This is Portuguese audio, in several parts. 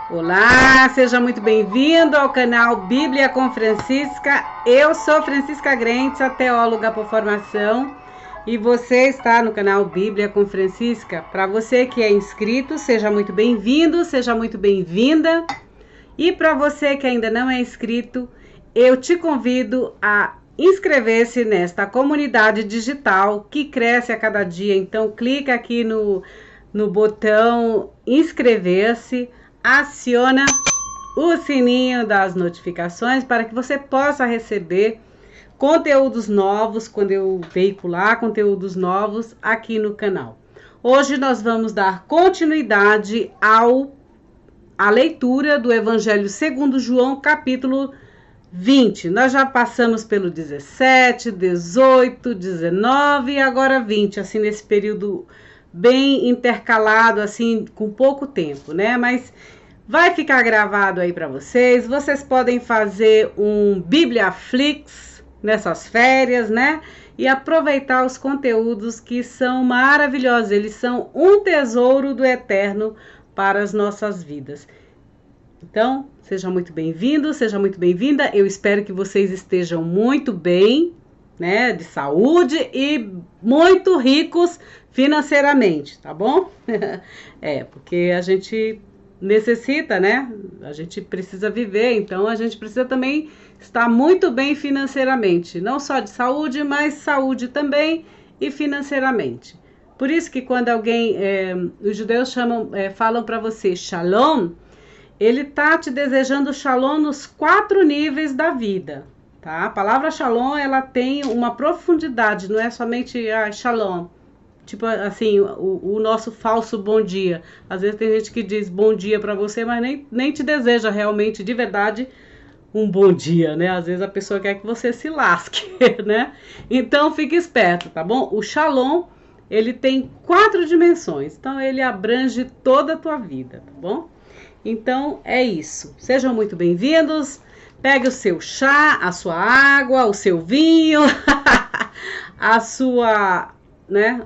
Olá, seja muito bem-vindo ao canal Bíblia com Francisca. Eu sou Francisca Grentes, a teóloga por formação, e você está no canal Bíblia com Francisca. Para você que é inscrito, seja muito bem-vindo, seja muito bem-vinda. E para você que ainda não é inscrito, eu te convido a inscrever-se nesta comunidade digital que cresce a cada dia. Então, clica aqui no botão inscrever-se. Aciona o sininho das notificações para que você possa receber conteúdos novos, quando eu veicular conteúdos novos aqui no canal. Hoje nós vamos dar continuidade à leitura do Evangelho segundo João, capítulo 20. Nós já passamos pelo 17, 18, 19 e agora 20, assim nesse período bem intercalado, assim, com pouco tempo, né? Mas vai ficar gravado aí para vocês. Vocês podem fazer um Bibliaflix nessas férias, né? E aproveitar os conteúdos que são maravilhosos. Eles são um tesouro do eterno para as nossas vidas. Então, seja muito bem-vindo, seja muito bem-vinda. Eu espero que vocês estejam muito bem, né? De saúde e muito ricos financeiramente, tá bom? Porque a gente necessita, né? A gente precisa viver, então a gente precisa também estar muito bem financeiramente, não só de saúde, mas saúde também e financeiramente. Por isso que quando alguém, os judeus falam para você shalom, ele tá te desejando shalom nos 4 níveis da vida, tá? A palavra shalom, ela tem uma profundidade, não é somente shalom. Tipo assim, o nosso falso bom dia. Às vezes tem gente que diz bom dia para você, mas nem te deseja realmente, de verdade, um bom dia, né? Às vezes a pessoa quer que você se lasque, né? Então fique esperto, tá bom? O Shalom, ele tem 4 dimensões, então ele abrange toda a tua vida, tá bom? Então é isso. Sejam muito bem-vindos. Pegue o seu chá, a sua água, o seu vinho, a sua, né?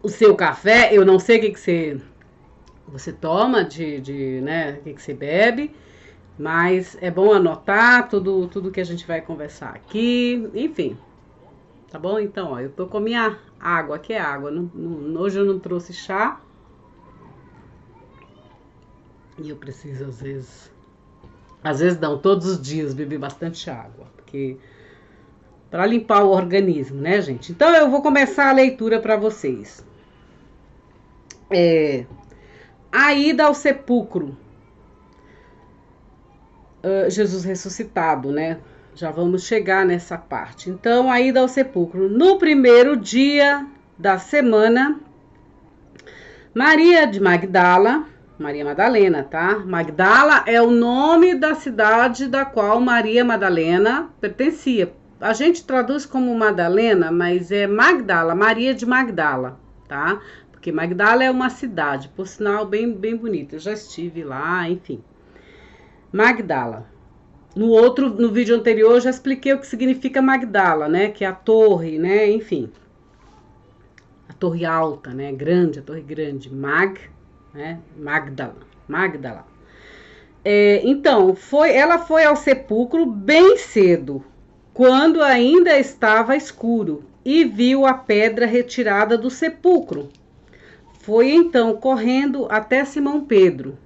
O seu café, eu não sei o que você toma, né, o que você bebe, mas é bom anotar tudo que a gente vai conversar aqui, enfim, tá bom? Então, ó, eu tô com minha água, aqui é água, hoje eu não trouxe chá, e eu preciso às vezes não, todos os dias beber bastante água, porque para limpar o organismo, né, gente? Então eu vou começar a leitura para vocês. A ida ao sepulcro. Jesus ressuscitado, né? Já vamos chegar nessa parte. Então, a ida ao sepulcro. No primeiro dia da semana, Maria de Magdala, Maria Madalena, tá? Magdala é o nome da cidade da qual Maria Madalena pertencia. A gente traduz como Madalena, mas é Magdala, Maria de Magdala, tá? Porque Magdala é uma cidade, por sinal, bem bonita. Eu já estive lá, enfim. Magdala. No vídeo anterior, eu já expliquei o que significa Magdala, né? Que é a torre, né? Enfim. A torre alta, né? Grande, a torre grande. Né? Magdala. Então, ela foi ao sepulcro bem cedo, quando ainda estava escuro, e viu a pedra retirada do sepulcro. Foi então correndo até Simão Pedro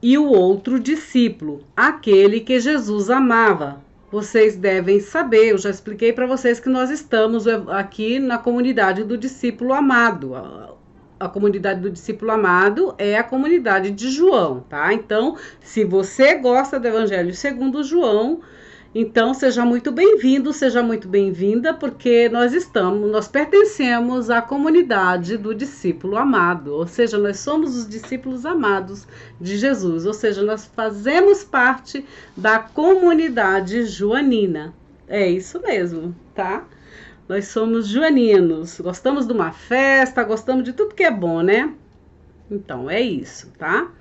e o outro discípulo, aquele que Jesus amava. Vocês devem saber, eu já expliquei para vocês que nós estamos aqui na comunidade do discípulo amado. A comunidade do discípulo amado é a comunidade de João, tá? Então, se você gosta do Evangelho segundo João, então seja muito bem-vindo, seja muito bem-vinda, porque nós pertencemos à comunidade do discípulo amado, ou seja, nós somos os discípulos amados de Jesus, ou seja, nós fazemos parte da comunidade joanina. É isso mesmo, tá? Nós somos joaninos, gostamos de uma festa, gostamos de tudo que é bom, né? Então, é isso, tá?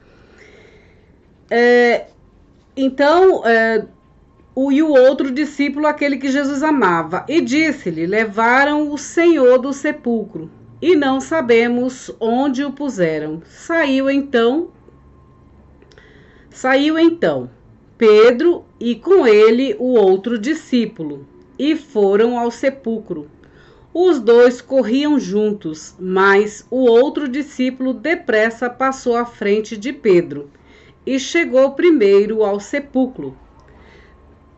E o outro discípulo, aquele que Jesus amava, e disse-lhe: levaram o Senhor do sepulcro, e não sabemos onde o puseram. Saiu então Pedro e com ele o outro discípulo, e foram ao sepulcro. Os dois corriam juntos, mas o outro discípulo depressa passou à frente de Pedro e chegou primeiro ao sepulcro.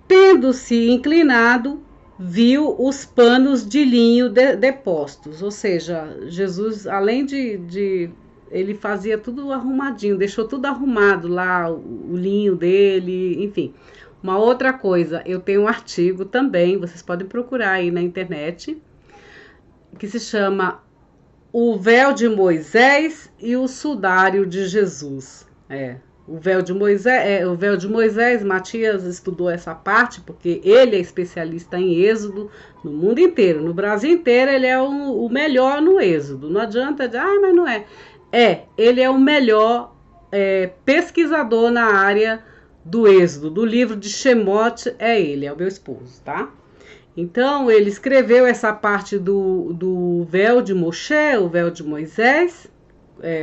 Tendo-se inclinado, viu os panos de linho depostos. Ou seja, Jesus, além de ele fazia tudo arrumadinho, deixou tudo arrumado lá, o linho dele, enfim. Uma outra coisa, eu tenho um artigo também, vocês podem procurar aí na internet, que se chama O Véu de Moisés e o Sudário de Jesus. O véu de Moisés, Matias estudou essa parte, porque ele é especialista em Êxodo no mundo inteiro. No Brasil inteiro ele é o melhor no Êxodo. Não adianta dizer, mas não é. Ele é o melhor pesquisador na área do Êxodo. Do livro de Shemot ele é o meu esposo, tá? Então, ele escreveu essa parte do véu de Moshe, o véu de Moisés,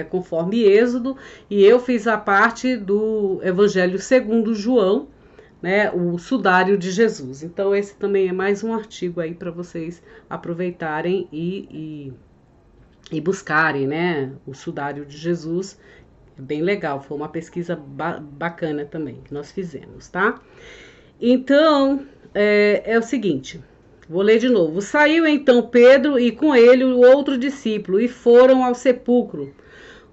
conforme Êxodo, e eu fiz a parte do Evangelho segundo João, né, o sudário de Jesus. Então, esse também é mais um artigo aí para vocês aproveitarem e buscarem, né, o sudário de Jesus. É bem legal, foi uma pesquisa bacana também que nós fizemos, tá? Então, é o seguinte, vou ler de novo. Saiu então Pedro e com ele o outro discípulo e foram ao sepulcro.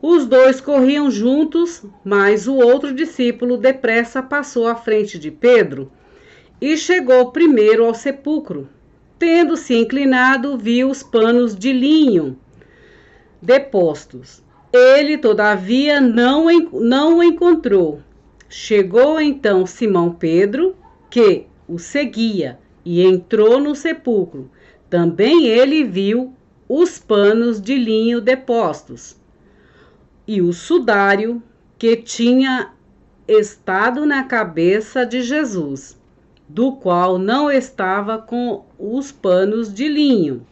Os dois corriam juntos, mas o outro discípulo depressa passou à frente de Pedro e chegou primeiro ao sepulcro. Tendo-se inclinado, viu os panos de linho depostos. Ele, todavia, não o encontrou. Chegou então Simão Pedro, que o seguia, e entrou no sepulcro. Também ele viu os panos de linho depostos e o sudário que tinha estado na cabeça de Jesus, do qual não estava com os panos de linho,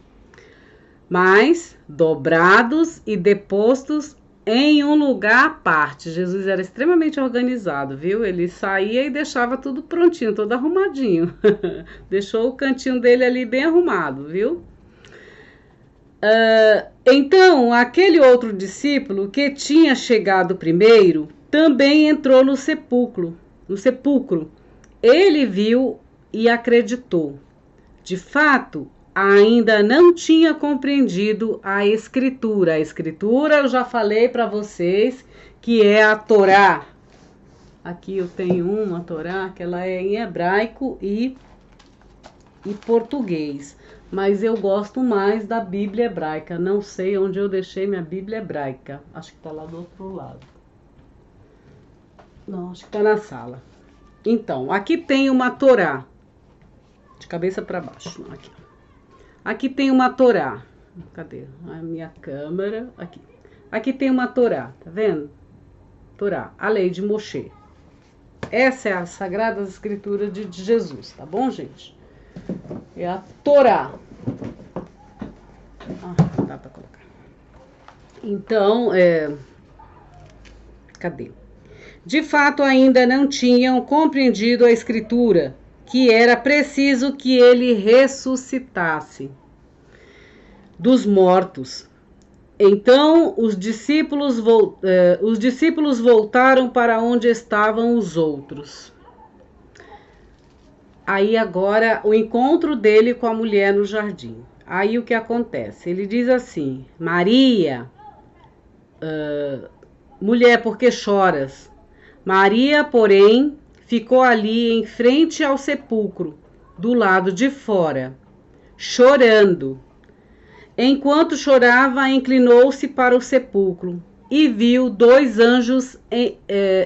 mas dobrados e depostos em um lugar à parte. Jesus era extremamente organizado, viu? Ele saía e deixava tudo prontinho, todo arrumadinho. Deixou o cantinho dele ali bem arrumado, viu? Então, aquele outro discípulo que tinha chegado primeiro, também entrou no sepulcro. Ele viu e acreditou. De fato, ainda não tinha compreendido a Escritura. A Escritura, eu já falei para vocês, que é a Torá. Aqui eu tenho uma Torá, que ela é em hebraico e português. Mas eu gosto mais da Bíblia hebraica. Não sei onde eu deixei minha Bíblia hebraica. Acho que está lá do outro lado. Não, acho que está na sala. Então, aqui tem uma Torá. De cabeça para baixo. Aqui tem uma Torá. Cadê? A minha câmera. Aqui tem uma Torá. Tá vendo? Torá. A lei de Moshe. Essa é a Sagrada Escritura de Jesus. Tá bom, gente? É a Torá. Dá para colocar. Então, cadê? De fato, ainda não tinham compreendido a Escritura, que era preciso que ele ressuscitasse dos mortos. Então, os discípulos voltaram para onde estavam os outros. Aí agora o encontro dele com a mulher no jardim. Aí o que acontece? Ele diz assim: Maria, mulher, por que choras? Maria, porém, ficou ali em frente ao sepulcro, do lado de fora, chorando. Enquanto chorava, inclinou-se para o sepulcro e viu 2 anjos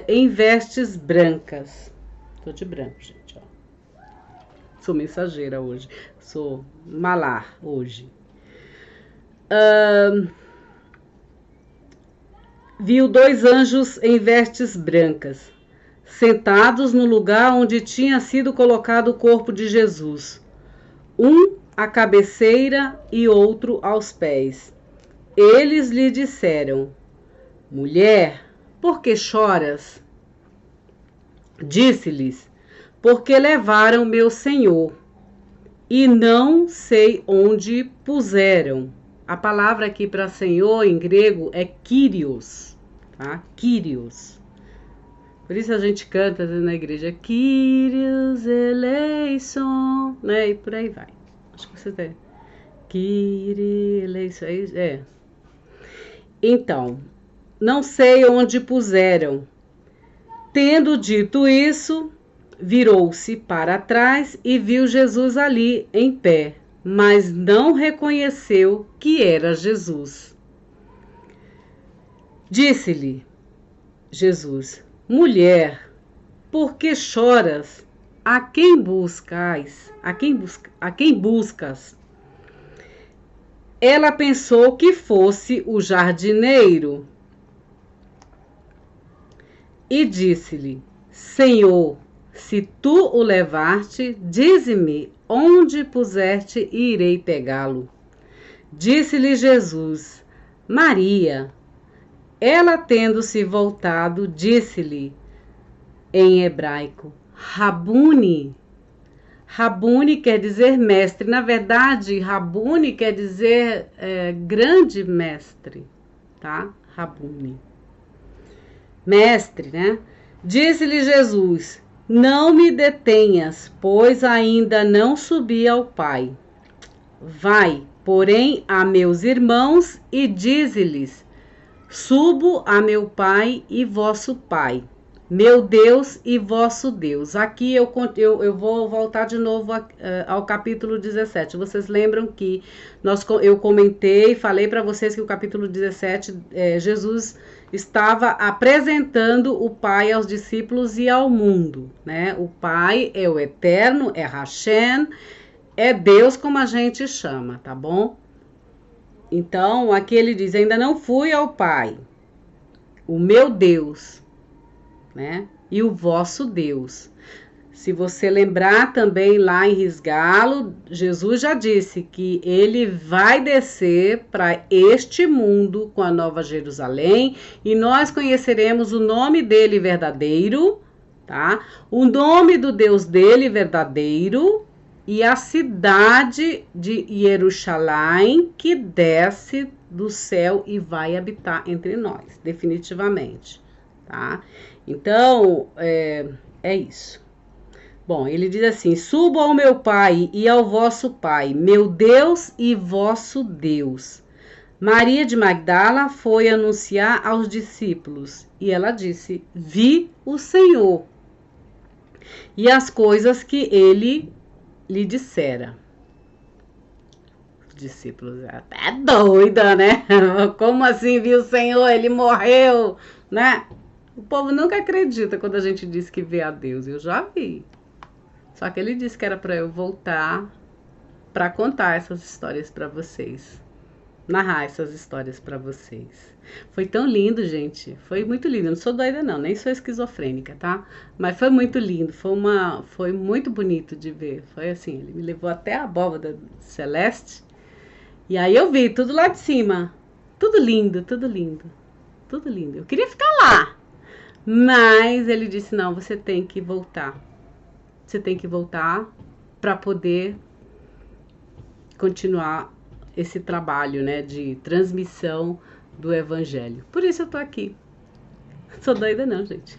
em vestes brancas. Estou de branco, gente. Sou mensageira hoje, sou malar hoje. Viu 2 anjos em vestes brancas, sentados no lugar onde tinha sido colocado o corpo de Jesus, um à cabeceira e outro aos pés. Eles lhe disseram: mulher, por que choras? Disse-lhes: porque levaram meu senhor, e não sei onde puseram. A palavra aqui para senhor em grego é Kyrios, tá? Kyrios. Por isso a gente canta na igreja Kyrios eleison, né? E por aí vai. Acho que você tem. Kyrios eleison, é. Então, não sei onde puseram. Tendo dito isso, virou-se para trás e viu Jesus ali em pé, mas não reconheceu que era Jesus. Disse-lhe Jesus: mulher, por que choras? A quem buscais? A quem buscas? Ela pensou que fosse o jardineiro e disse-lhe: Senhor, se tu o levaste, dize-me onde puseste e irei pegá-lo. Disse-lhe Jesus: Maria. Ela, tendo-se voltado, disse-lhe em hebraico: Rabuni. Rabuni quer dizer mestre. Na verdade, Rabuni quer dizer grande mestre, tá? Rabuni. Mestre, né? Disse-lhe Jesus: não me detenhas, pois ainda não subi ao Pai. Vai, porém, a meus irmãos e dize-lhes: subo a meu Pai e vosso Pai, meu Deus e vosso Deus. Aqui eu vou voltar de novo ao capítulo 17. Vocês lembram que eu comentei, falei para vocês que o capítulo 17, Jesus estava apresentando o Pai aos discípulos e ao mundo, né? O Pai é o Eterno, é Hashem, é Deus como a gente chama, tá bom? Então, aqui ele diz: ainda não fui ao Pai, o meu Deus, né? E o vosso Deus. Se você lembrar também lá em Risgalo, Jesus já disse que ele vai descer para este mundo com a Nova Jerusalém e nós conheceremos o nome dele verdadeiro, tá? O nome do Deus dele verdadeiro e a cidade de Jerusalém que desce do céu e vai habitar entre nós, definitivamente, tá? Então, é isso. Bom, ele diz assim: subo ao meu Pai e ao vosso Pai, meu Deus e vosso Deus. Maria de Magdala foi anunciar aos discípulos e ela disse: vi o Senhor e as coisas que ele lhe dissera. Os discípulos, até doida, né? Como assim viu o Senhor? Ele morreu, né? O povo nunca acredita quando a gente diz que vê a Deus. Eu já vi. Só que ele disse que era para eu voltar para contar essas histórias para vocês. Narrar essas histórias para vocês. Foi tão lindo, gente. Foi muito lindo. Eu não sou doida não, nem sou esquizofrênica, tá? Mas foi muito lindo. Foi muito bonito de ver. Foi assim, ele me levou até a abóbada celeste. E aí eu vi tudo lá de cima. Tudo lindo, tudo lindo. Tudo lindo. Eu queria ficar lá. Mas ele disse: não, você tem que voltar. Você tem que voltar para poder continuar esse trabalho, né, de transmissão do evangelho. Por isso eu tô aqui. Sou doida não, gente.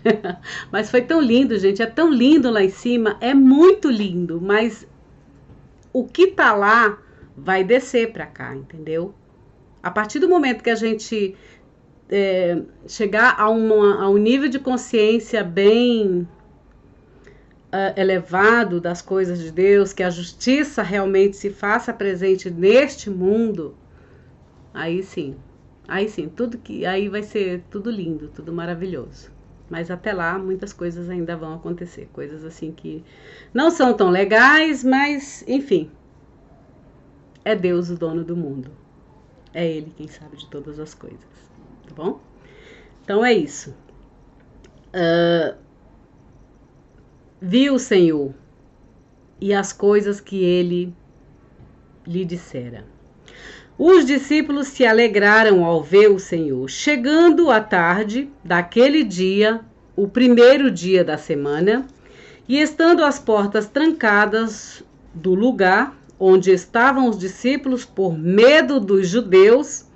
Mas foi tão lindo, gente. É tão lindo lá em cima. É muito lindo. Mas o que tá lá vai descer para cá, entendeu? A partir do momento que a gente chegar a um nível de consciência bem elevado das coisas de Deus, que a justiça realmente se faça presente neste mundo, aí sim, aí vai ser tudo lindo, tudo maravilhoso. Mas até lá muitas coisas ainda vão acontecer, coisas assim que não são tão legais, mas enfim, é Deus o dono do mundo, é Ele quem sabe de todas as coisas, tá bom? Então é isso. Viu o Senhor e as coisas que ele lhe dissera. Os discípulos se alegraram ao ver o Senhor. Chegando à tarde daquele dia, o primeiro dia da semana, e estando as portas trancadas do lugar onde estavam os discípulos por medo dos judeus,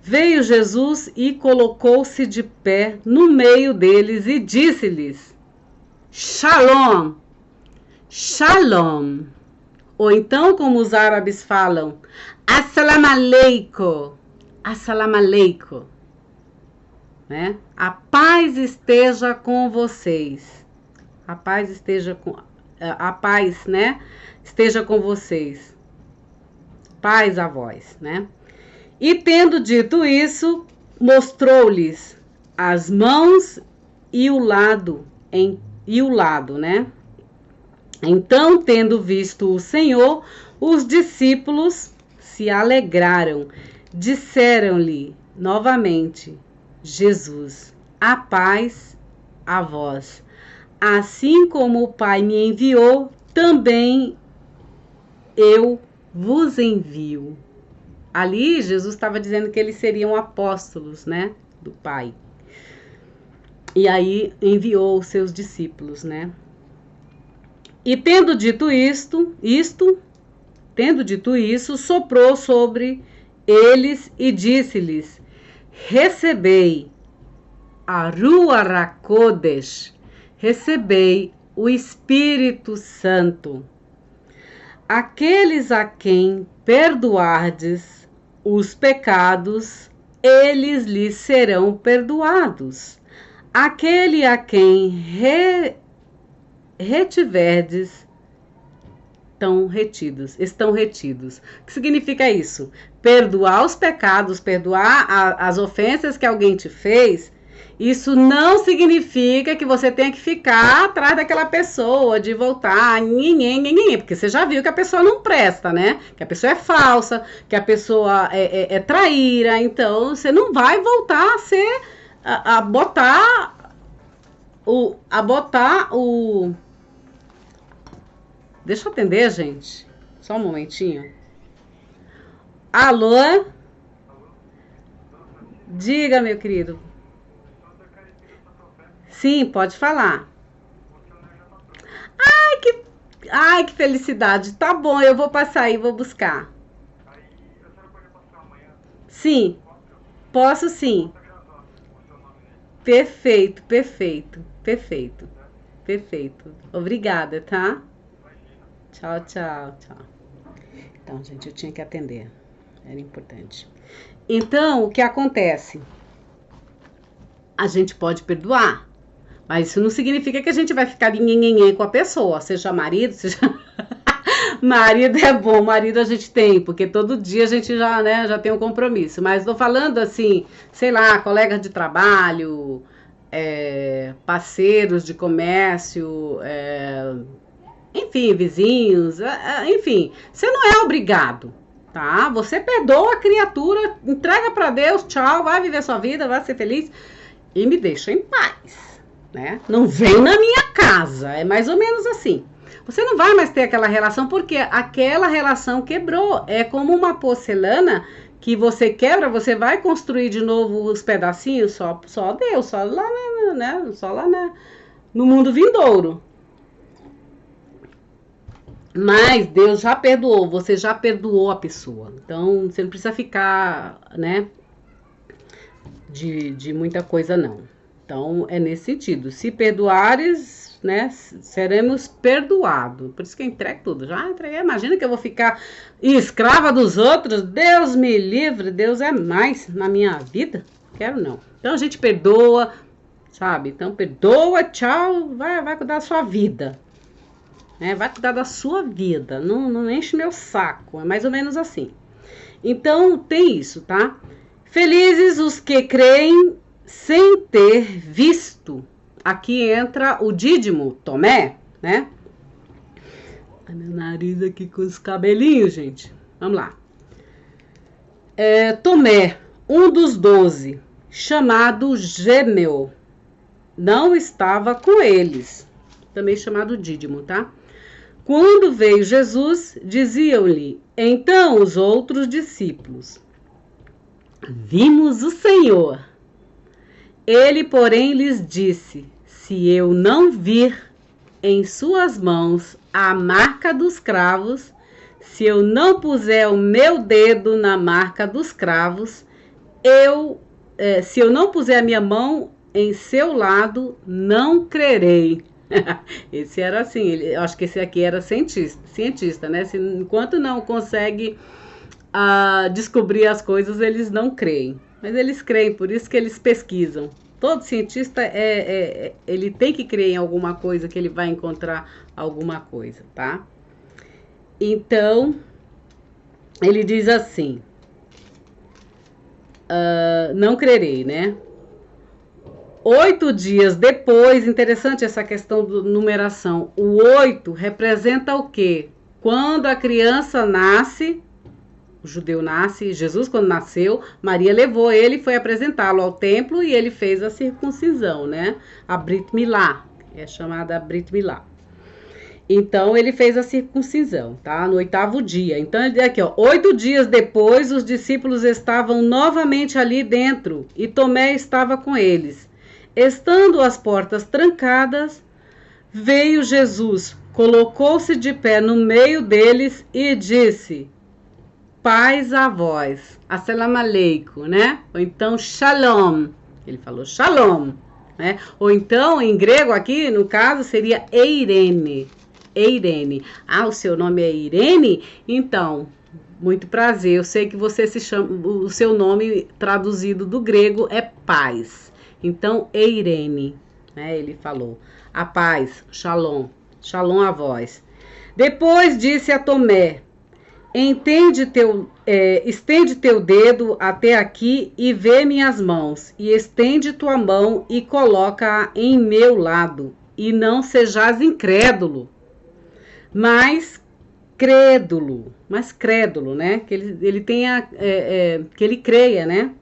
veio Jesus e colocou-se de pé no meio deles e disse-lhes: Shalom, Shalom. Ou então, como os árabes falam, Assalamu alaikum, Assalamu alaikum. Né? A paz esteja com vocês. A paz esteja com... A paz, né? Esteja com vocês. Paz a vós, né? E tendo dito isso, mostrou-lhes as mãos e o lado, né? Então, tendo visto o Senhor, os discípulos se alegraram. Disseram-lhe novamente: Jesus, a paz a vós. Assim como o Pai me enviou, também eu vos envio. Ali, Jesus estava dizendo que eles seriam apóstolos, né, do Pai. E aí enviou os seus discípulos, né? E tendo dito isto, soprou sobre eles e disse-lhes: recebei a Ruach HaKodesh, recebei o Espírito Santo. Aqueles a quem perdoardes os pecados, eles lhes serão perdoados. Aquele a quem retiverdes, estão retidos. O que significa isso? Perdoar os pecados, perdoar as ofensas que alguém te fez, isso não significa que você tenha que ficar atrás daquela pessoa, de voltar, porque você já viu que a pessoa não presta, né? Que a pessoa é falsa, que a pessoa é traíra, então você não vai voltar a ser, a botar o... Deixa eu atender, gente. Só um momentinho. Alô? Diga, meu querido. Sim, pode falar. Ai, que felicidade. Tá bom, eu vou passar aí, vou buscar. Sim, posso sim. Perfeito. Obrigada, tá? Tchau. Então, gente, eu tinha que atender. Era importante. Então, o que acontece? A gente pode perdoar, mas isso não significa que a gente vai ficar nhenhenhen com a pessoa, seja marido, seja... Marido é bom, marido a gente tem, porque todo dia a gente já tem um compromisso. Mas tô falando assim, sei lá, colegas de trabalho, parceiros de comércio, enfim, vizinhos, enfim, você não é obrigado, tá? Você perdoa a criatura, entrega pra Deus, tchau, vai viver sua vida, vai ser feliz e me deixa em paz, né? Não vem na minha casa, é mais ou menos assim. Você não vai mais ter aquela relação porque aquela relação quebrou. É como uma porcelana que você quebra, você vai construir de novo os pedacinhos, só Deus, só lá, né? Só lá no mundo vindouro. Mas Deus já perdoou, você já perdoou a pessoa. Então, você não precisa ficar, né, de muita coisa, não. Então, é nesse sentido. Se perdoares, né, seremos perdoados. Por isso que eu entrego tudo. Já entreguei. Imagina que eu vou ficar escrava dos outros. Deus me livre. Deus é mais na minha vida. Quero não. Então, a gente perdoa, sabe? Então, perdoa, tchau, vai cuidar da sua vida. Vai cuidar da sua vida. Não enche meu saco. É mais ou menos assim. Então, tem isso, tá? Felizes os que creem sem ter visto. Aqui entra o Dídimo, Tomé, né? Meu nariz aqui com os cabelinhos, gente. Vamos lá. Tomé, um dos 12, chamado Gêmeo, não estava com eles. Também chamado Dídimo, tá? Quando veio Jesus, diziam-lhe então os outros discípulos: vimos o Senhor. Ele, porém, lhes disse: se eu não vir em suas mãos a marca dos cravos, se eu não puser o meu dedo na marca dos cravos, se eu não puser a minha mão em seu lado, não crerei. Esse era assim, eu acho que esse aqui era cientista, né? Enquanto não consegue descobrir as coisas, eles não creem. Mas eles creem, por isso que eles pesquisam. Todo cientista, ele tem que crer em alguma coisa, que ele vai encontrar alguma coisa, tá? Então, ele diz assim, não crerei, né? 8 dias depois, interessante essa questão da numeração, o 8 representa o quê? Quando a criança nasce, o judeu nasce, Jesus quando nasceu, Maria levou ele e foi apresentá-lo ao templo e ele fez a circuncisão, né? A Brit Milá, é chamada Brit Milá. Então, ele fez a circuncisão, tá? No 8º dia. Então, ele diz aqui, ó, 8 dias depois, os discípulos estavam novamente ali dentro e Tomé estava com eles. Estando as portas trancadas, veio Jesus, colocou-se de pé no meio deles e disse: paz a vós, assalamu alaikum, né? Ou então, shalom. Ele falou shalom, né? Ou então, em grego aqui, no caso, seria Eirene. Eirene. O seu nome é Irene? Então, muito prazer. Eu sei que você se chama, o seu nome traduzido do grego é paz. Então, Eirene, né? Ele falou, a paz, shalom, shalom a vós. Depois disse a Tomé: estende teu dedo até aqui e vê minhas mãos, e estende tua mão e coloca-a em meu lado, e não sejas incrédulo, mas crédulo, né? Que ele tenha, que ele creia, né?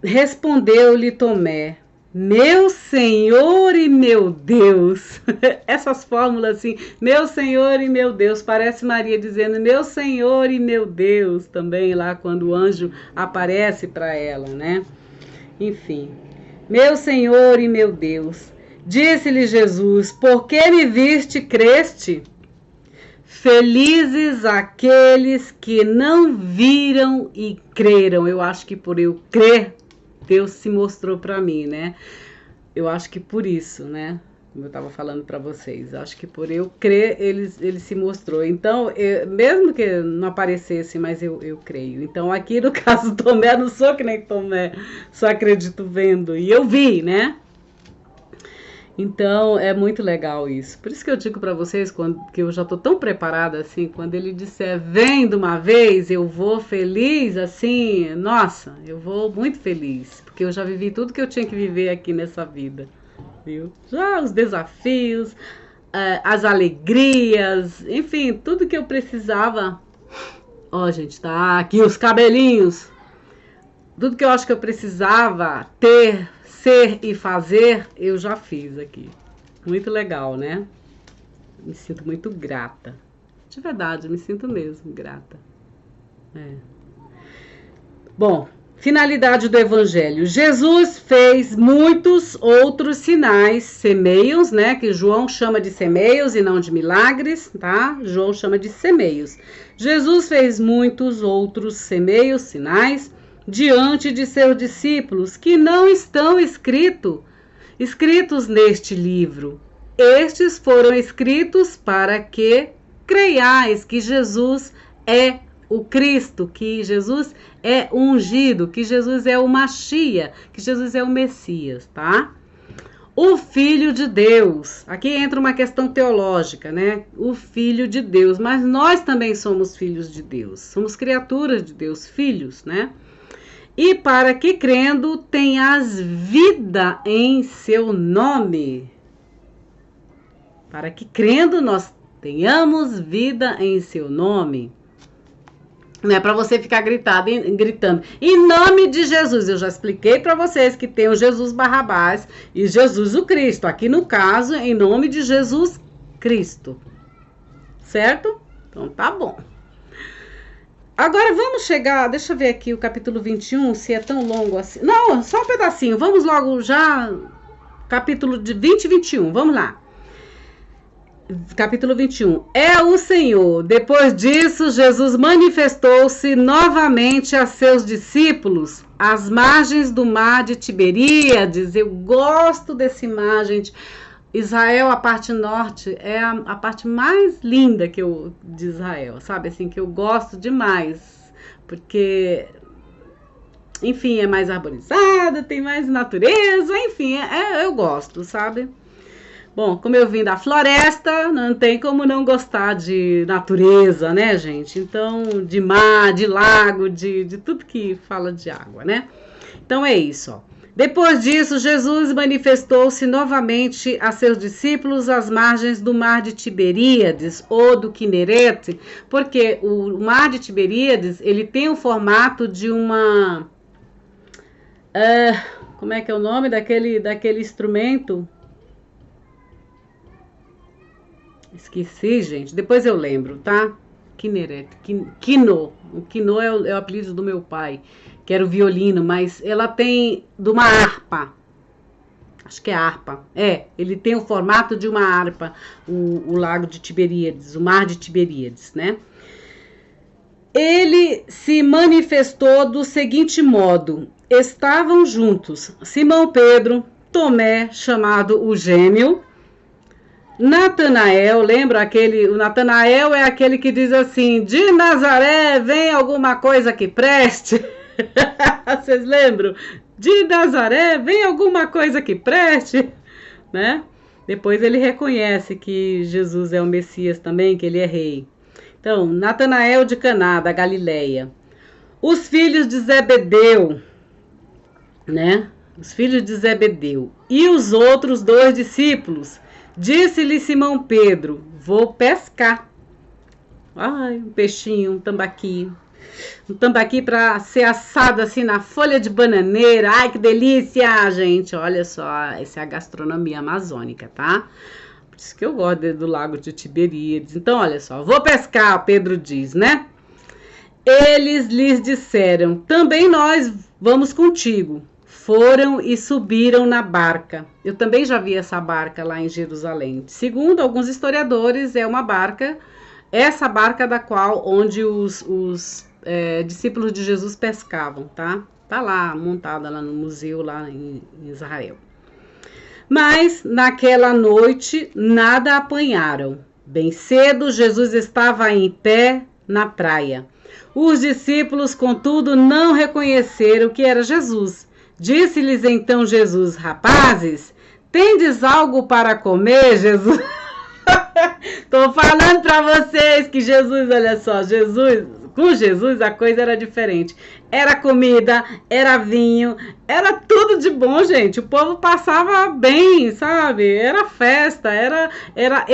Respondeu-lhe Tomé: meu Senhor e meu Deus. Essas fórmulas assim, meu Senhor e meu Deus, parece Maria dizendo meu Senhor e meu Deus, também lá quando o anjo aparece para ela, né? Enfim, meu Senhor e meu Deus. Disse-lhe Jesus: por que me viste, creste? Felizes aqueles que não viram e creram. Eu acho que por eu crer, Deus se mostrou para mim, né? Eu acho que por isso, né? Como eu estava falando para vocês, acho que por eu crer, ele se mostrou. Então, mesmo que não aparecesse, mas eu creio. Então, aqui no caso Tomé, não sou que nem Tomé, só acredito vendo. E eu vi, né? Então, é muito legal isso. Por isso que eu digo para vocês, que eu já estou tão preparada, assim, quando ele disser, vem de uma vez, eu vou feliz, assim, nossa, eu vou muito feliz, porque eu já vivi tudo que eu tinha que viver aqui nessa vida, viu? Já os desafios, as alegrias, enfim, tudo que eu precisava. Ó, gente, tá aqui os cabelinhos. Tudo que eu acho que eu precisava ter, ser e fazer, eu já fiz aqui. Muito legal, né? Me sinto muito grata. De verdade, me sinto mesmo grata. Bom, finalidade do Evangelho. Jesus fez muitos outros sinais, semeios, né? Que João chama de semeios e não de milagres, tá? João chama de semeios. Jesus fez muitos outros semeios, sinais, diante de seus discípulos, que não estão escritos neste livro. Estes foram escritos para que creiais que Jesus é o Cristo, que Jesus é o ungido, que Jesus é o Machia, que Jesus é o Messias, tá? O Filho de Deus. Aqui entra uma questão teológica, né? O Filho de Deus. Mas nós também somos filhos de Deus. Somos criaturas de Deus, filhos, né? E para que crendo tenhas vida em seu nome. Para que crendo nós tenhamos vida em seu nome. Não é para você ficar gritando, em nome de Jesus. Eu já expliquei para vocês que tem o Jesus Barrabás e Jesus o Cristo. Aqui no caso, em nome de Jesus Cristo. Certo? Então tá bom. Agora vamos chegar, deixa eu ver aqui o capítulo 21, se é tão longo assim. Não, só um pedacinho, vamos logo já, capítulo de 20 e 21, vamos lá. Capítulo 21. É o Senhor. Depois disso, Jesus manifestou-se novamente a seus discípulos às margens do mar de Tiberíades. Eu gosto dessa imagem. Israel, a parte norte, é a parte mais linda de Israel, sabe? Assim, que eu gosto demais. Porque, enfim, é mais arborizada, tem mais natureza, enfim, eu gosto, sabe? Bom, como eu vim da floresta, não tem como não gostar de natureza, né, gente? Então, de mar, de lago, de tudo que fala de água, né? Então é isso, ó. Depois disso, Jesus manifestou-se novamente a seus discípulos às margens do mar de Tiberíades, ou do Quinerete, porque o mar de Tiberíades, ele tem o formato de uma... como é que é o nome daquele instrumento? Esqueci, gente. Depois eu lembro, tá? Quinerete. Quino. O quino é o apelido do meu pai, que era o violino, mas ela tem de uma harpa. Acho que é harpa. Ele tem o formato de uma harpa, o lago de Tiberíades, o mar de Tiberíades, né? Ele se manifestou do seguinte modo: estavam juntos Simão Pedro, Tomé, chamado o Gêmeo, Natanael, lembra o Natanael é aquele que diz assim: de Nazaré vem alguma coisa que preste? Vocês lembram? De Nazaré vem alguma coisa que preste, né? Depois ele reconhece que Jesus é o Messias também, que ele é rei. Então, Natanael de Caná, da Galileia. Os filhos de Zebedeu, né? Os filhos de Zebedeu. E os outros 2 discípulos. Disse-lhe Simão Pedro: vou pescar. Ai, um peixinho, um tambaqui. Um tambaqui para ser assado assim na folha de bananeira. Ai, que delícia, gente. Olha só, essa é a gastronomia amazônica, tá? Por isso que eu gosto do lago de Tiberíades. Então, olha só, vou pescar, Pedro diz, né? Eles lhes disseram: também nós vamos contigo. Foram e subiram na barca. Eu também já vi essa barca lá em Jerusalém. Segundo alguns historiadores, é uma barca, essa barca onde os discípulos de Jesus pescavam, tá? Tá lá, montada lá no museu, lá em Israel. Mas, naquela noite, nada apanharam. Bem cedo, Jesus estava em pé na praia. Os discípulos, contudo, não reconheceram que era Jesus. Disse-lhes então Jesus: rapazes, tendes algo para comer? Jesus... Tô falando para vocês que Jesus, olha só, com Jesus a coisa era diferente. Era comida, era vinho, era tudo de bom, gente. O povo passava bem, sabe? Era festa, era era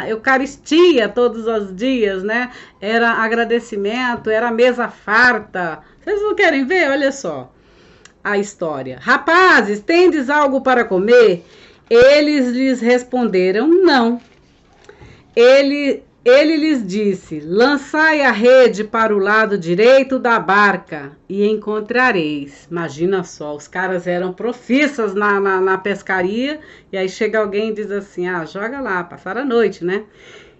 eucaristia todos os dias, né? Era agradecimento, era mesa farta. Vocês não querem ver? Olha só a história. Rapazes, tendes algo para comer? Eles lhes responderam: não. Ele lhes disse: lançai a rede para o lado direito da barca e encontrareis. Imagina só, os caras eram profissas na pescaria, e aí chega alguém e diz assim: joga lá, passaram a noite, né?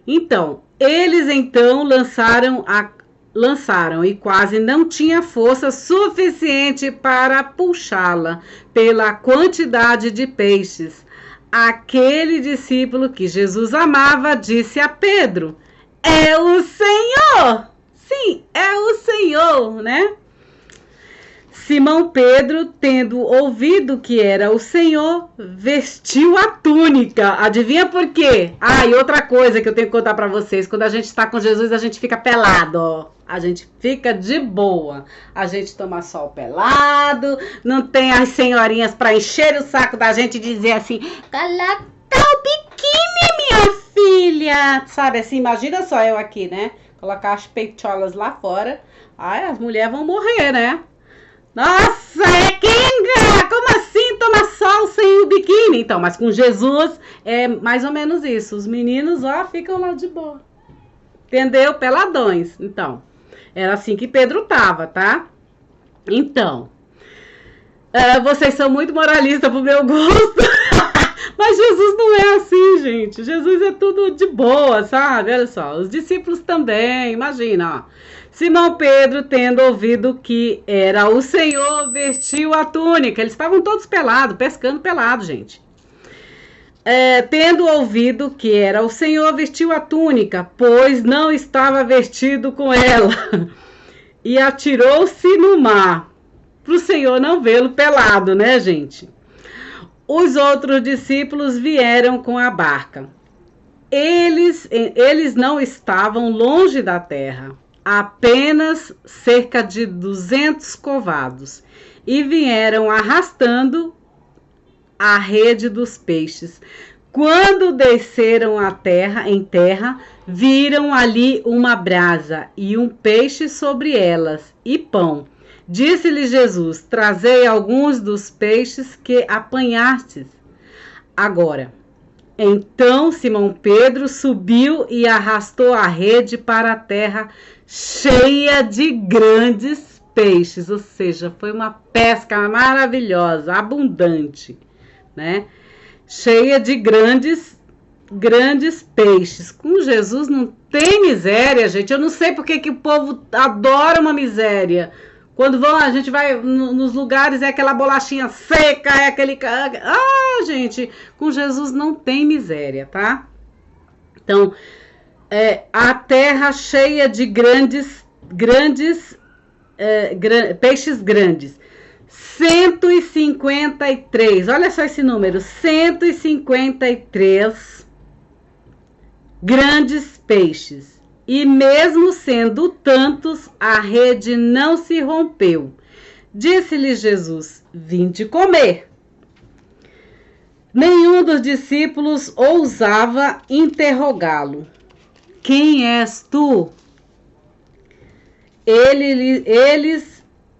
Então, eles lançaram e quase não tinha força suficiente para puxá-la pela quantidade de peixes. Aquele discípulo que Jesus amava disse a Pedro: é o Senhor! Sim, é o Senhor, né? Simão Pedro, tendo ouvido que era o Senhor, vestiu a túnica. Adivinha por quê? E outra coisa que eu tenho que contar para vocês: quando a gente está com Jesus, a gente fica pelado, ó. A gente fica de boa. A gente toma sol pelado, não tem as senhorinhas para encher o saco da gente e dizer assim: coloca o biquíni, minha filha. Sabe assim, imagina só eu aqui, né? Colocar as peitolas lá fora. As mulheres vão morrer, né? Nossa, Kenga! Como assim toma sol igual sem o biquíni. Então, mas com Jesus é mais ou menos isso. Os meninos, ó, ficam lá de boa. Entendeu? Peladões. Então, era assim que Pedro tava, tá? Então, vocês são muito moralistas pro meu gosto. Mas Jesus não é assim, gente. Jesus é tudo de boa, sabe? Olha só, os discípulos também, imagina, ó. Simão Pedro, tendo ouvido que era o Senhor, vestiu a túnica. Eles estavam todos pelados, pescando pelado, gente. Tendo ouvido que era o Senhor, vestiu a túnica, pois não estava vestido com ela. E atirou-se no mar, para o Senhor não vê-lo pelado, né, gente? Os outros discípulos vieram com a barca. Eles não estavam longe da terra, apenas cerca de 200 covados, e vieram arrastando a rede dos peixes. Quando desceram em terra, viram ali uma brasa e um peixe sobre elas, e pão. Disse-lhe Jesus: trazei alguns dos peixes que apanhastes. Agora, então Simão Pedro subiu e arrastou a rede para a terra, cheia de grandes peixes, ou seja, foi uma pesca maravilhosa, abundante, né? Cheia de grandes peixes. Com Jesus não tem miséria, gente. Eu não sei porque que o povo adora uma miséria. Quando a gente vai nos lugares, é aquela bolachinha seca, é aquele... gente, com Jesus não tem miséria, tá? Então, a terra cheia de peixes grandes. 153, olha só esse número, 153 grandes peixes. E mesmo sendo tantos, a rede não se rompeu. Disse-lhe Jesus: vinde comer. Nenhum dos discípulos ousava interrogá-lo: quem és tu?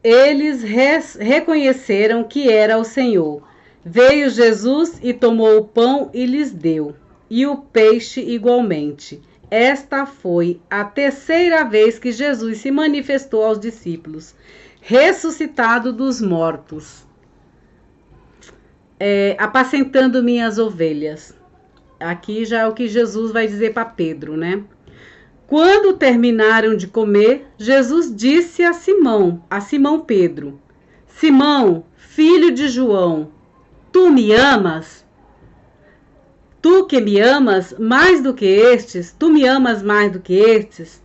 Eles reconheceram que era o Senhor. Veio Jesus e tomou o pão e lhes deu, e o peixe igualmente. Esta foi a terceira vez que Jesus se manifestou aos discípulos, ressuscitado dos mortos, apacentando minhas ovelhas. Aqui já é o que Jesus vai dizer para Pedro, né? Quando terminaram de comer, Jesus disse a Simão Pedro: Simão, filho de João, tu me amas? Tu que me amas mais do que estes? Tu me amas mais do que estes?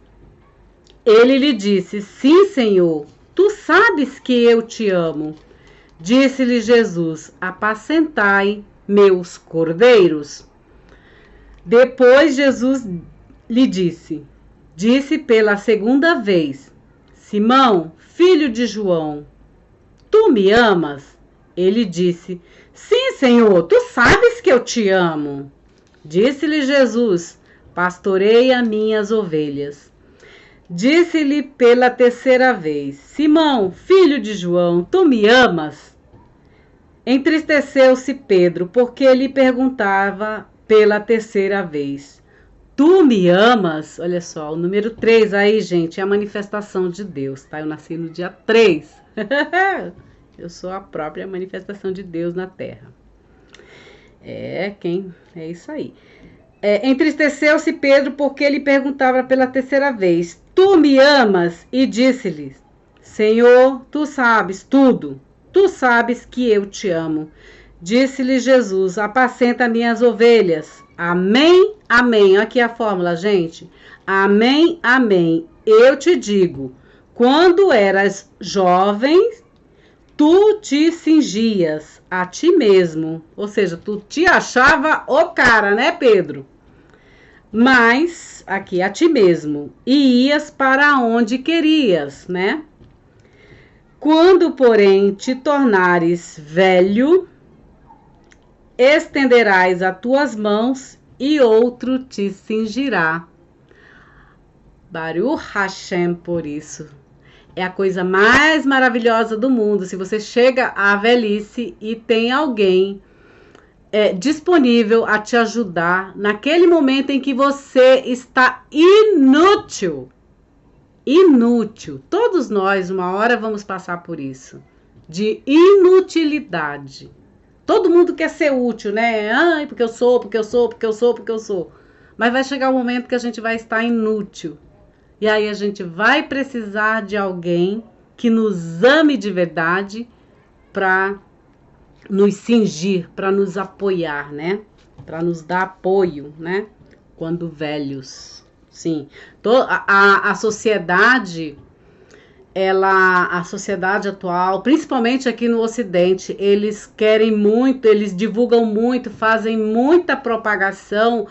Ele lhe disse: sim, Senhor, tu sabes que eu te amo. Disse-lhe Jesus: apacentai meus cordeiros. Depois Jesus lhe disse pela segunda vez: Simão, filho de João, tu me amas? Ele disse: sim, Senhor, tu sabes que eu te amo. Disse-lhe Jesus: pastoreia minhas ovelhas. Disse-lhe pela terceira vez: Simão, filho de João, tu me amas? Entristeceu-se Pedro, porque lhe perguntava pela terceira vez: tu me amas? Olha só, o número 3 aí, gente, é a manifestação de Deus, tá? Eu nasci no dia 3. Eu sou a própria manifestação de Deus na terra. É isso aí. Entristeceu-se Pedro, porque lhe perguntava pela terceira vez: tu me amas? E disse-lhe: Senhor, tu sabes tudo. Tu sabes que eu te amo. Disse-lhe Jesus: apacenta minhas ovelhas. Amém, amém. Aqui a fórmula, gente. Amém, amém. Eu te digo, quando eras jovem, tu te cingias a ti mesmo. Ou seja, tu te achava o cara, né, Pedro? Mas, aqui, a ti mesmo. E ias para onde querias, né? Quando, porém, te tornares velho, estenderás as tuas mãos e outro te cingirá. Baruch Hashem por isso. é a coisa mais maravilhosa do mundo. Se você chega à velhice e tem alguém disponível a te ajudar naquele momento em que você está inútil. Inútil. Todos nós, uma hora, vamos passar por isso. De inutilidade. Todo mundo quer ser útil, né? Ai, porque eu sou. Mas vai chegar um momento que a gente vai estar inútil. E aí a gente vai precisar de alguém que nos ame de verdade para nos cingir, para nos apoiar, né? Para nos dar apoio, né? Quando velhos. Sim. A sociedade, a sociedade atual, principalmente aqui no Ocidente, eles querem muito, eles divulgam muito, fazem muita propagação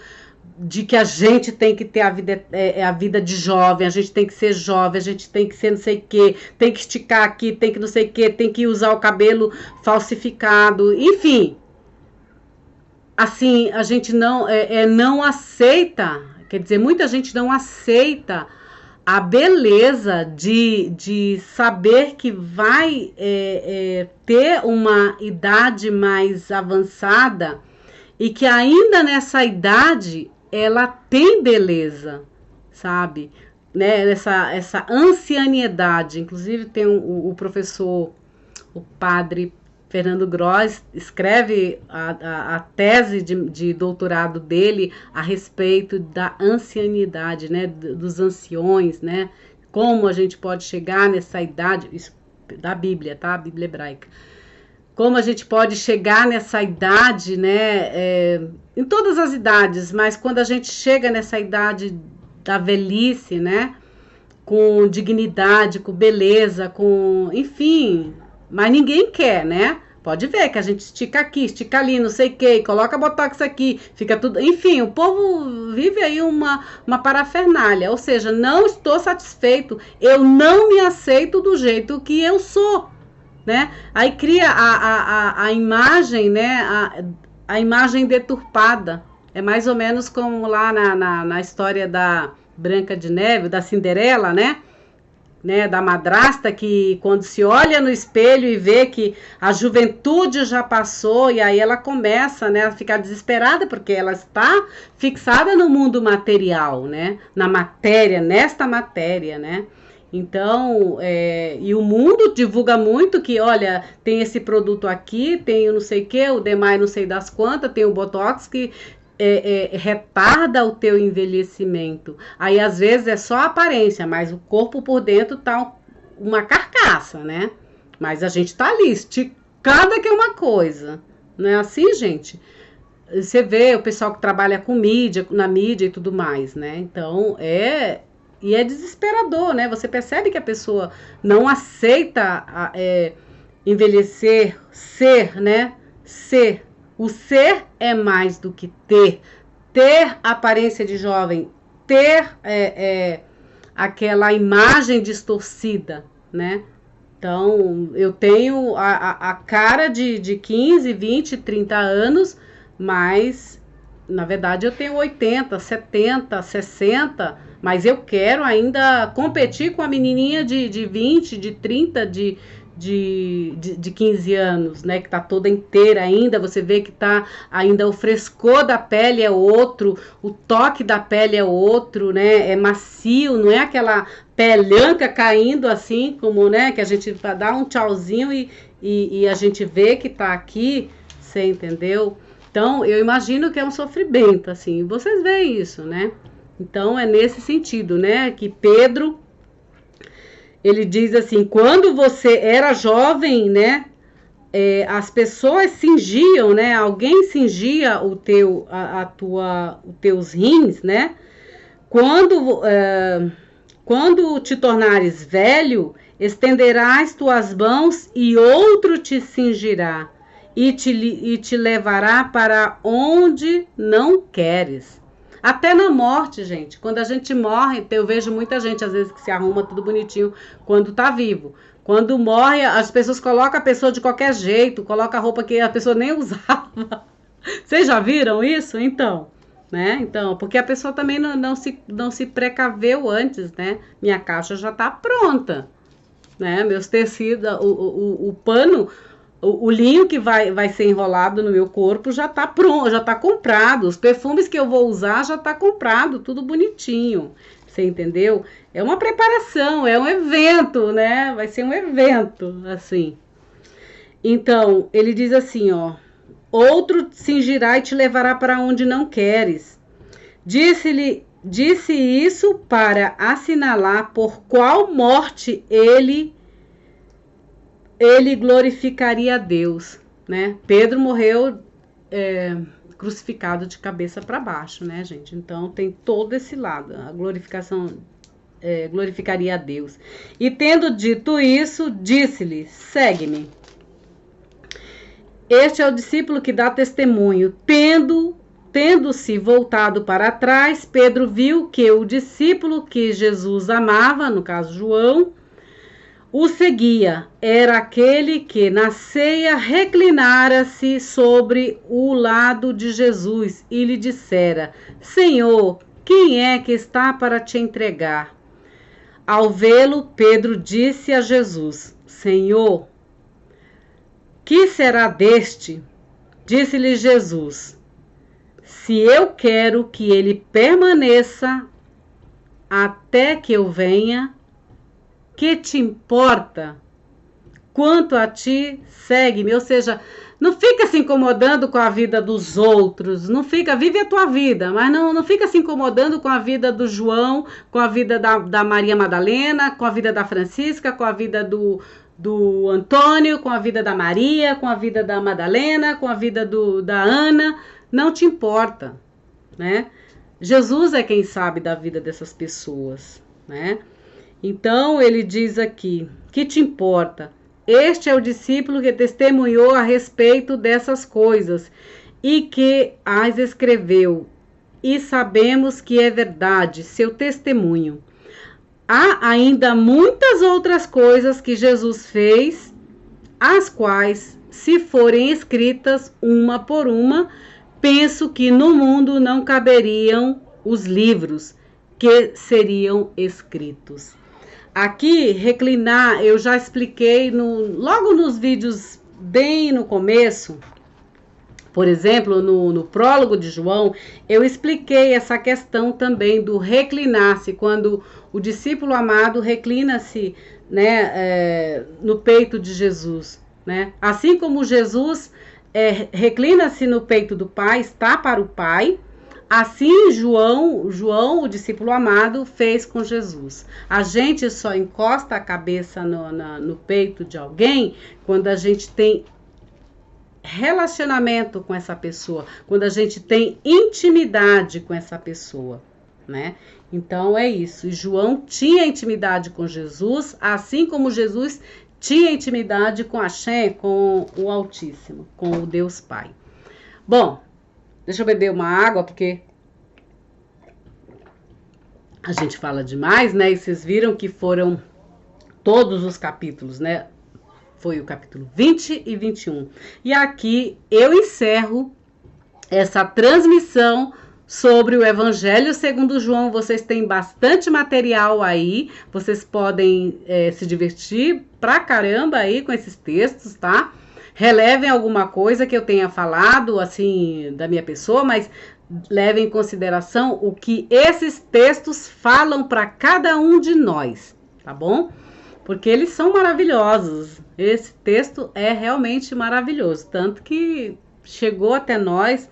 de que a gente tem que ter a vida de jovem, a gente tem que ser jovem, a gente tem que ser não sei o que, tem que esticar aqui, tem que não sei o que, tem que usar o cabelo falsificado, enfim. Assim, a gente não aceita, quer dizer, muita gente não aceita a beleza de saber que vai ter uma idade mais avançada e que ainda nessa idade ela tem beleza, sabe? Né? Essa ancianidade. Inclusive tem o professor, o padre Fernando Gross, escreve a tese de doutorado dele a respeito da ancianidade, né? Dos anciões, né? Como a gente pode chegar nessa idade, isso da Bíblia, tá? A Bíblia hebraica. Como a gente pode chegar nessa idade, né? Em todas as idades, mas quando a gente chega nessa idade da velhice, né? Com dignidade, com beleza, com... Enfim, mas ninguém quer, né? Pode ver que a gente estica aqui, estica ali, não sei o que, coloca botox aqui, fica tudo... Enfim, o povo vive aí uma parafernália, ou seja, não estou satisfeito, eu não me aceito do jeito que eu sou. Né? Aí cria a imagem, né? A imagem deturpada. É mais ou menos como lá na história da Branca de Neve, da Cinderela, né? Da madrasta, que quando se olha no espelho e vê que a juventude já passou, e aí ela começa, né, a ficar desesperada, porque ela está fixada no mundo material, né? Na matéria, nesta matéria, né? Então, e o mundo divulga muito que, olha, tem esse produto aqui, tem o não sei o que, o demais não sei das quantas, tem o Botox que retarda o teu envelhecimento. Aí, às vezes, é só a aparência, mas o corpo por dentro tá uma carcaça, né? Mas a gente tá ali, esticada que é uma coisa. Não é assim, gente? Você vê o pessoal que trabalha com mídia, na mídia e tudo mais, né? Então, E é desesperador, né? Você percebe que a pessoa não aceita envelhecer, ser, né? Ser. O ser é mais do que ter. Ter aparência de jovem, ter aquela imagem distorcida, né? Então, eu tenho a cara de 15, 20, 30 anos, mas, na verdade, eu tenho 80, 70, 60, mas eu quero ainda competir com a menininha de 20, de 30, de 15 anos, né? Que tá toda inteira ainda, você vê que tá ainda o frescor da pele é outro, o toque da pele é outro, né? É macio, não é aquela pelhanca caindo assim, como, né? Que a gente dá um tchauzinho e a gente vê que tá aqui, você entendeu? Então, eu imagino que é um sofrimento, assim, vocês veem isso, né? Então, é nesse sentido, né, que Pedro, ele diz assim, quando você era jovem, né, as pessoas cingiam, né, alguém cingia os teus rins, né, quando te tornares velho, estenderás tuas mãos e outro te cingirá e te levará para onde não queres. Até na morte, gente. Quando a gente morre, eu vejo muita gente, às vezes, que se arruma tudo bonitinho quando tá vivo. Quando morre, as pessoas colocam a pessoa de qualquer jeito, colocam a roupa que a pessoa nem usava. Vocês já viram isso? Então, né? Então, porque a pessoa também não se precaveu antes, né? Minha caixa já tá pronta. né? Meus tecidos, o pano, o linho que vai ser enrolado no meu corpo já tá pronto, já tá comprado. Os perfumes que eu vou usar já tá comprado, tudo bonitinho. Você entendeu? É uma preparação, é um evento, né? Vai ser um evento, assim. Então, ele diz assim, ó: outro cingirá e te levará para onde não queres. Disse isso para assinalar por qual morte ele glorificaria a Deus, né? Pedro morreu crucificado de cabeça para baixo, né, gente? Então tem todo esse lado, a glorificação glorificaria a Deus. E tendo dito isso, disse-lhe: segue-me. Este é o discípulo que dá testemunho. Tendo-se voltado para trás, Pedro viu que o discípulo que Jesus amava, no caso João, o seguia. Era aquele que na ceia reclinara-se sobre o lado de Jesus e lhe dissera: Senhor, quem é que está para te entregar? Ao vê-lo, Pedro disse a Jesus: Senhor, que será deste? Disse-lhe Jesus: se eu quero que ele permaneça até que eu venha, que te importa? Quanto a ti, segue-me. Ou seja, não fica se incomodando com a vida dos outros, vive a tua vida, mas não fica se incomodando com a vida do João, com a vida da Maria Madalena, com a vida da Francisca, com a vida do Antônio, com a vida da Maria, com a vida da Madalena, com a vida da Ana. Não te importa, né? Jesus é quem sabe da vida dessas pessoas, né? Então ele diz aqui: que te importa? Este é o discípulo que testemunhou a respeito dessas coisas e que as escreveu, e sabemos que é verdade seu testemunho. Há ainda muitas outras coisas que Jesus fez, as quais, se forem escritas uma por uma, penso que no mundo não caberiam os livros que seriam escritos. Aqui, reclinar, eu já expliquei logo nos vídeos bem no começo. Por exemplo, no prólogo de João, eu expliquei essa questão também do reclinar-se, quando o discípulo amado reclina-se, né, no peito de Jesus, né? Assim como Jesus reclina-se no peito do Pai, está para o Pai, assim João, o discípulo amado, fez com Jesus. A gente só encosta a cabeça no peito de alguém quando a gente tem relacionamento com essa pessoa, quando a gente tem intimidade com essa pessoa, né? Então é isso. E João tinha intimidade com Jesus, assim como Jesus tinha intimidade com Hashem, com o Altíssimo, com o Deus Pai. Bom, deixa eu beber uma água, porque a gente fala demais, né? E vocês viram que foram todos os capítulos, né? Foi o capítulo 20 e 21. E aqui eu encerro essa transmissão sobre o Evangelho segundo João. Vocês têm bastante material aí, vocês podem se divertir pra caramba aí com esses textos, tá? Relevem alguma coisa que eu tenha falado, assim, da minha pessoa, mas levem em consideração o que esses textos falam para cada um de nós, tá bom? Porque eles são maravilhosos. Esse texto é realmente maravilhoso, tanto que chegou até nós,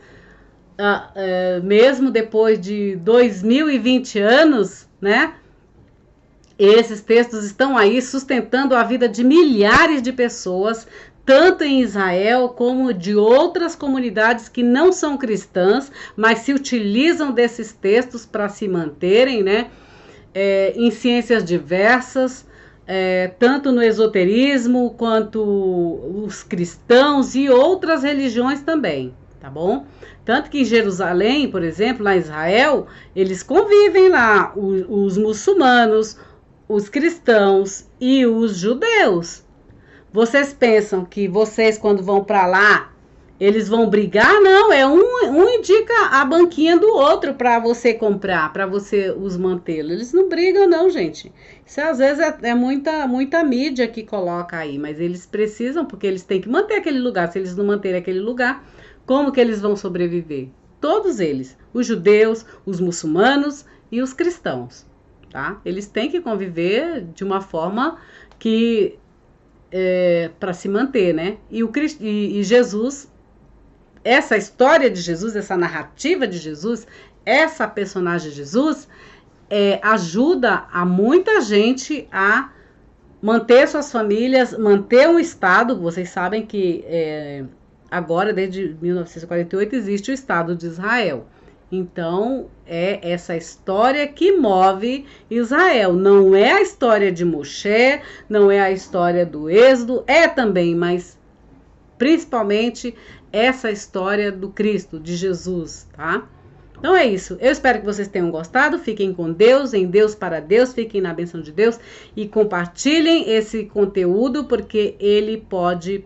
mesmo depois de 2020 anos, né? Esses textos estão aí sustentando a vida de milhares de pessoas, tanto em Israel como de outras comunidades que não são cristãs, mas se utilizam desses textos para se manterem, né? Em ciências diversas, tanto no esoterismo quanto os cristãos e outras religiões também, tá bom? Tanto que em Jerusalém, por exemplo, lá em Israel, eles convivem lá, os muçulmanos, os cristãos e os judeus. Vocês pensam que vocês, quando vão para lá, Eles vão brigar? Não, um indica a banquinha do outro para você comprar, para você os mantê-los. Eles não brigam não, gente. Isso às vezes é muita mídia que coloca aí, mas eles precisam, porque eles têm que manter aquele lugar. Se eles não manterem aquele lugar, como que eles vão sobreviver? Todos eles, os judeus, os muçulmanos e os cristãos, tá? Eles têm que conviver de uma forma que para se manter, né? E Jesus, essa história de Jesus, essa narrativa de Jesus, essa personagem de Jesus, ajuda a muita gente a manter suas famílias, manter um Estado. Vocês sabem que agora, desde 1948, existe o Estado de Israel. Então, é essa história que move Israel. Não é a história de Moshe, não é a história do Êxodo, é também, mas principalmente essa história do Cristo, de Jesus, tá? Então é isso. Eu espero que vocês tenham gostado. Fiquem com Deus, em Deus para Deus. Fiquem na bênção de Deus e compartilhem esse conteúdo, porque ele pode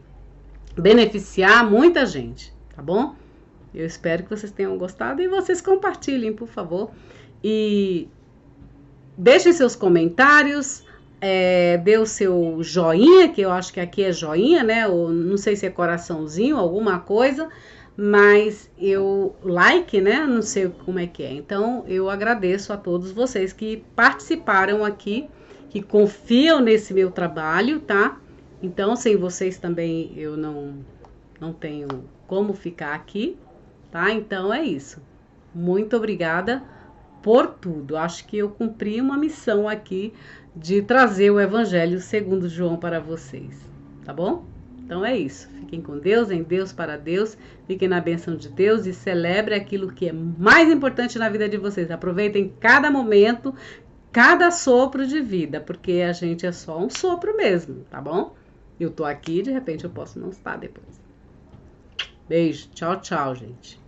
beneficiar muita gente, tá bom? Eu espero que vocês tenham gostado e vocês compartilhem, por favor. E deixem seus comentários, dê o seu joinha, que eu acho que aqui é joinha, né? Ou não sei se é coraçãozinho, alguma coisa, mas like, né? Não sei como é que é. Então, eu agradeço a todos vocês que participaram aqui, que confiam nesse meu trabalho, tá? Então, sem vocês também eu não tenho como ficar aqui, tá? Então, é isso. Muito obrigada por tudo. Acho que eu cumpri uma missão aqui de trazer o Evangelho segundo João para vocês, tá bom? Então é isso. Fiquem com Deus, em Deus para Deus. Fiquem na bênção de Deus e celebre aquilo que é mais importante na vida de vocês. Aproveitem cada momento, cada sopro de vida, porque a gente é só um sopro mesmo, tá bom? Eu tô aqui, de repente eu posso não estar depois. Beijo, tchau, tchau, gente.